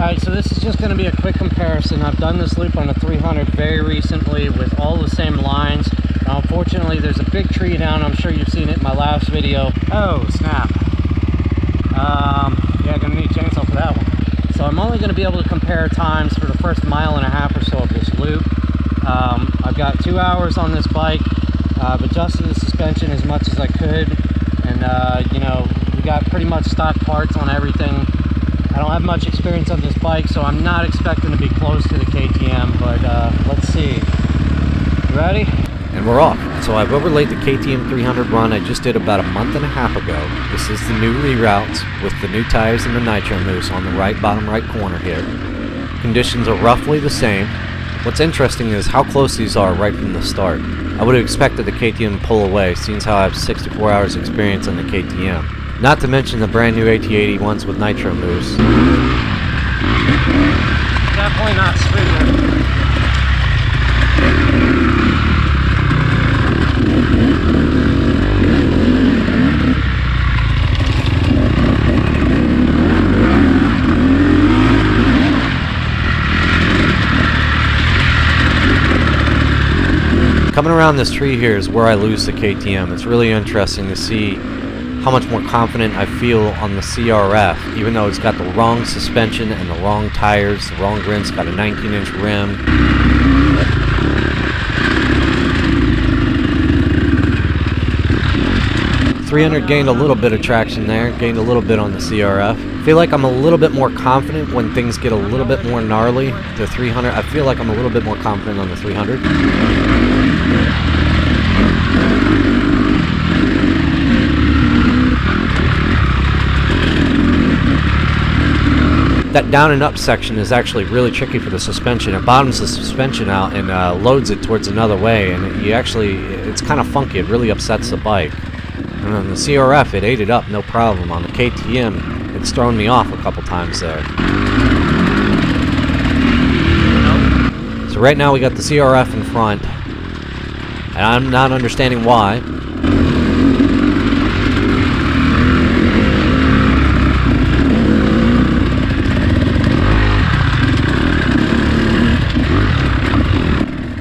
Alright, so this is just going to be a quick comparison. I've done this loop on a 300 very recently with all the same lines. Now, unfortunately, there's a big tree down. I'm sure you've seen it in my last video. Oh, snap. Yeah, I'm going to need a chainsaw for that one. So I'm only going to be able to compare times for the first mile and a half or so of this loop. I've got 2 hours on this bike. I've adjusted the suspension as much as I could. And, you know, we got pretty much stock parts on everything. I don't have much experience on this bike, so I'm not expecting to be close to the KTM, but let's see. You ready? And we're off. So I've overlaid the KTM 300 run I just did about a month and a half ago. This is the new reroutes with the new tires and the nitro mousse on the bottom right corner here. Conditions are roughly the same. What's interesting is how close these are right from the start. I would have expected the KTM to pull away, seeing how I have 64 hours experience on the KTM. Not to mention the brand new AT80 ones with nitro mousse. Definitely not smooth. Coming around this tree here is where I lose the KTM. It's really interesting to see how much more confident I feel on the CRF, even though it's got the wrong suspension and the wrong tires, the wrong rim. It's got a 19-inch rim. .300 gained a little bit of traction there, gained a little bit on the CRF. I feel like I'm a little bit more confident when things get a little bit more gnarly. The 300, I feel like I'm a little bit more confident on the 300. That down and up section is actually really tricky for the suspension. It bottoms the suspension out and loads it towards another way, and it's kind of funky. It really upsets the bike. And on the CRF, it ate it up, no problem. On the KTM, it's thrown me off a couple times there. So right now we got the CRF in front, and I'm not understanding why.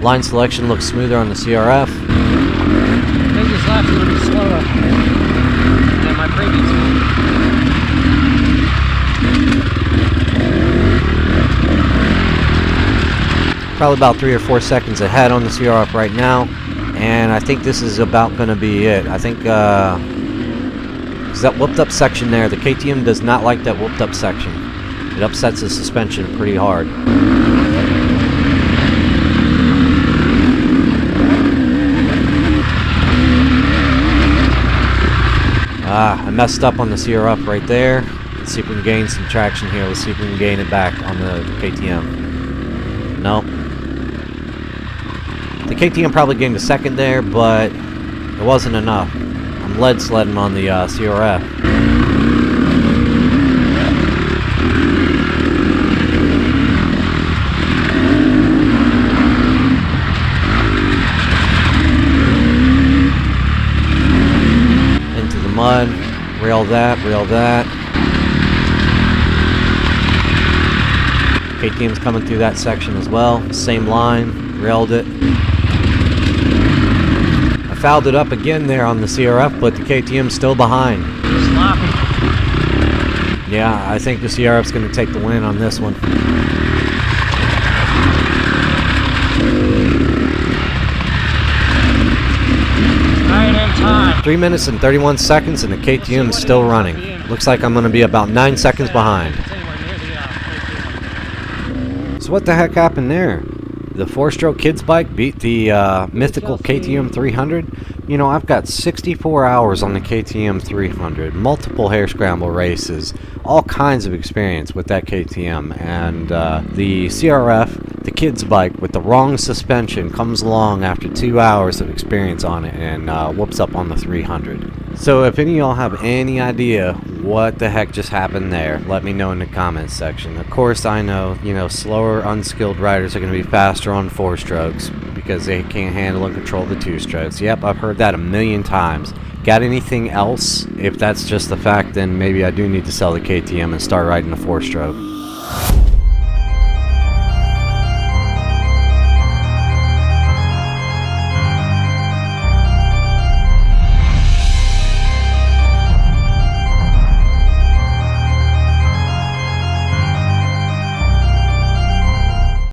Line selection looks smoother on the CRF. I think this lap's a little bit slower than my previous one. Probably about 3 or 4 seconds ahead on the CRF right now, and I think this is about going to be it. I think that whooped up section there, the KTM does not like that whooped up section. It upsets the suspension pretty hard. I messed up on the CRF right there. Let's see if we can gain some traction here. Let's see if we can gain it back on the KTM. Nope. The KTM probably gained a second there, but it wasn't enough. I'm lead sledding on the CRF. Mud, rail that. KTM's coming through that section as well. Same line, railed it. I fouled it up again there on the CRF, but the KTM's still behind. Sloppy. Yeah, I think the CRF's going to take the win on this one. Time. 3 minutes and 31 seconds and the KTM is still running. Looks like I'm going to be about 9 seconds behind. So what the heck happened there? The 4-stroke kids bike beat the Mythical KTM 300? You know, I've got 64 hours on the KTM 300, multiple hair scramble races, all kinds of experience with that KTM, and the CRF, the kids bike with the wrong suspension, comes along after 2 hours of experience on it and whoops up on the 300. So if any of y'all have any idea what the heck just happened there, let me know in the comments section. Of course, I know, slower, unskilled riders are going to be faster on 4 strokes because they can't handle and control the 2 strokes. Yep, I've heard that a million times. Got anything else? If that's just the fact, then maybe I do need to sell the KTM and start riding the 4-stroke.